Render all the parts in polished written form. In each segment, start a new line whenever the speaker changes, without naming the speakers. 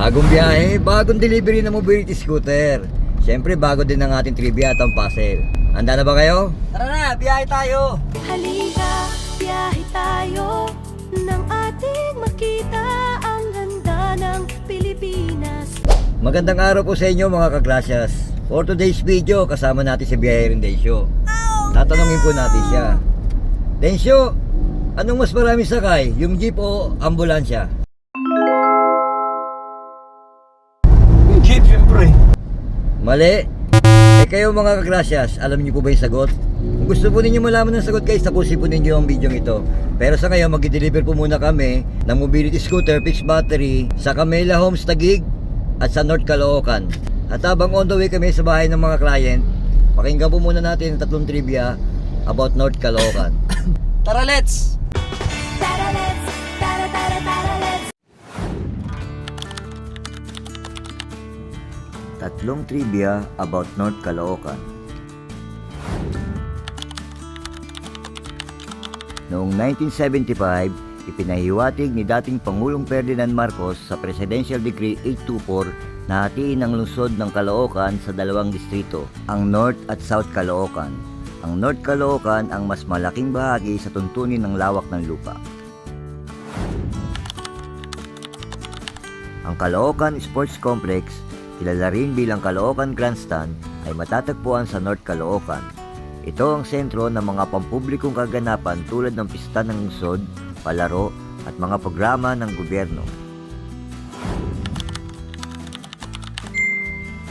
Bagong biyahe, bagong delivery ng mobility scooter. Siyempre, bago din ang ating trivia at ang puzzle. Handa na ba kayo? Tara na, biyahe tayo!
Halika, biyahe tayo nang ating makita ang ganda ng Pilipinas.
Magandang araw po sa inyo mga kaklasyas. For today's video, kasama natin si Biyaherin Densyo. Tatanungin po natin siya. Densyo, anong mas marami sakay? Yung jeep o ambulansya?
Yung jeep, syempre.
Mali. Kayo mga kaklasyas, alam niyo po ba yung sagot? Kung gusto po ninyo malaman ng sagot guys, tapusin po ninyo ang video ito. Pero sa ngayon, mag-deliver po muna kami ng mobility scooter fixed battery sa Camela Homes Taguig at sa North Caloocan. At habang on the way kami sa bahay ng mga client, pakinggan po muna natin ang tatlong trivia about North Caloocan.
Tara, let's!
Tara, let's! Tara, tara, tara, let's!
Tatlong trivia about North Caloocan. Noong 1975, ipinahiwatig ni dating Pangulong Ferdinand Marcos sa Presidential Decree 824 na hatiin ang lungsod ng Caloocan sa dalawang distrito, ang North at South Caloocan. Ang North Caloocan ang mas malaking bahagi sa tuntunin ng lawak ng lupa. Ang Caloocan Sports Complex, kilala rin bilang Caloocan Grandstand, ay matatagpuan sa North Caloocan. Ito ang sentro ng mga pampublikong kaganapan tulad ng pista ng lungsod, palaro, at mga programa ng gobyerno.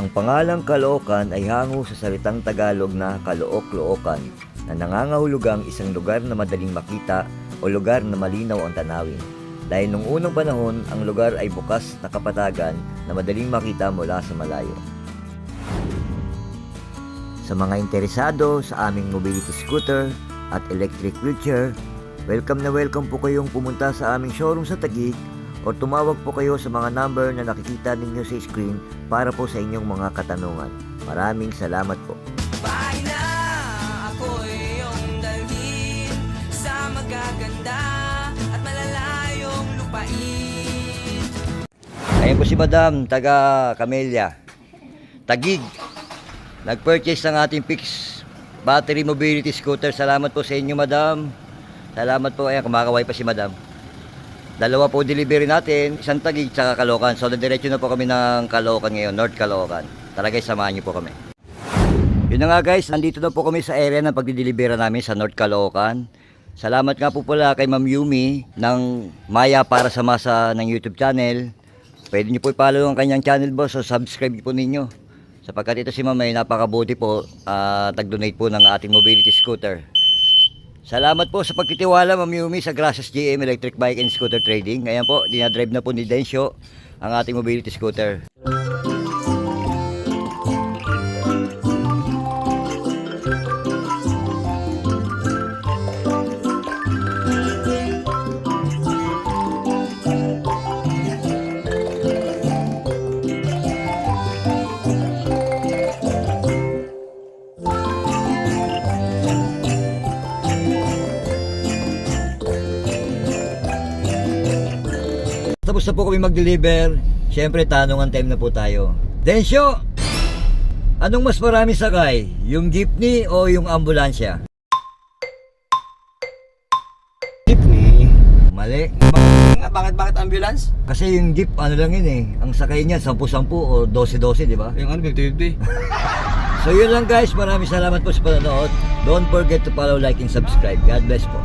Ang pangalang Caloocan ay hango sa salitang Tagalog na Kalook-Loocan na nangangahulugang isang lugar na madaling makita o lugar na malinaw ang tanawin. Dahil nung unang panahon, ang lugar ay bukas na kapatagan na madaling makita mula sa malayo. Sa mga interesado sa aming mobility scooter at electric wheelchair, welcome na welcome po kayong pumunta sa aming showroom sa Taguig o tumawag po kayo sa mga number na nakikita ninyo sa screen para po sa inyong mga katanungan. Maraming salamat po.
Bahay na ako'y iyong dalhin sa magaganda at malalayong lupain.
Ayan po si Madam, taga Camellia, Taguig. Nag-purchase ng ating fixed battery mobility scooter. Salamat po sa inyo, Madam. Salamat po. Ayan, kumakaway pa si Madam. Dalawa po delivery natin, isang Taguig tsaka Caloocan. So, diretso na po kami ng Caloocan ngayon, North Caloocan. Tara guys, samahan niyo po kami. Yun na nga guys, nandito na po kami sa area ng pagdidelibera namin sa North Caloocan. Salamat nga po pala kay Ma'am Yumi ng Maya para sa Masa ng YouTube channel. Pwede niyo po i-follow ang kanyang channel boss, so subscribe po ninyo. Sapagkat ito si Ma'am ay napakabuti po, tag-donate po ng ating mobility scooter. Salamat po sa pagtitiwala Ma'am Yumi sa Gracias GM Electric Bike and Scooter Trading. Ayan po, dinadrive na po ni Densyo ang ating mobility scooter. Tapos na po kami mag-deliver. Siyempre, tanungan time na po tayo. Densyo, anong mas marami sakay? Yung jeepney o yung ambulansya?
Jeepney.
Mali.
Bakit ambulance?
Kasi yung jeep, ano lang yun eh. Ang sakay niya, 10-10 o 12-12, di ba?
Yung ano, 50-50.
So yun lang guys. Maraming salamat po sa panonood. Don't forget to follow, like, and subscribe. God bless po.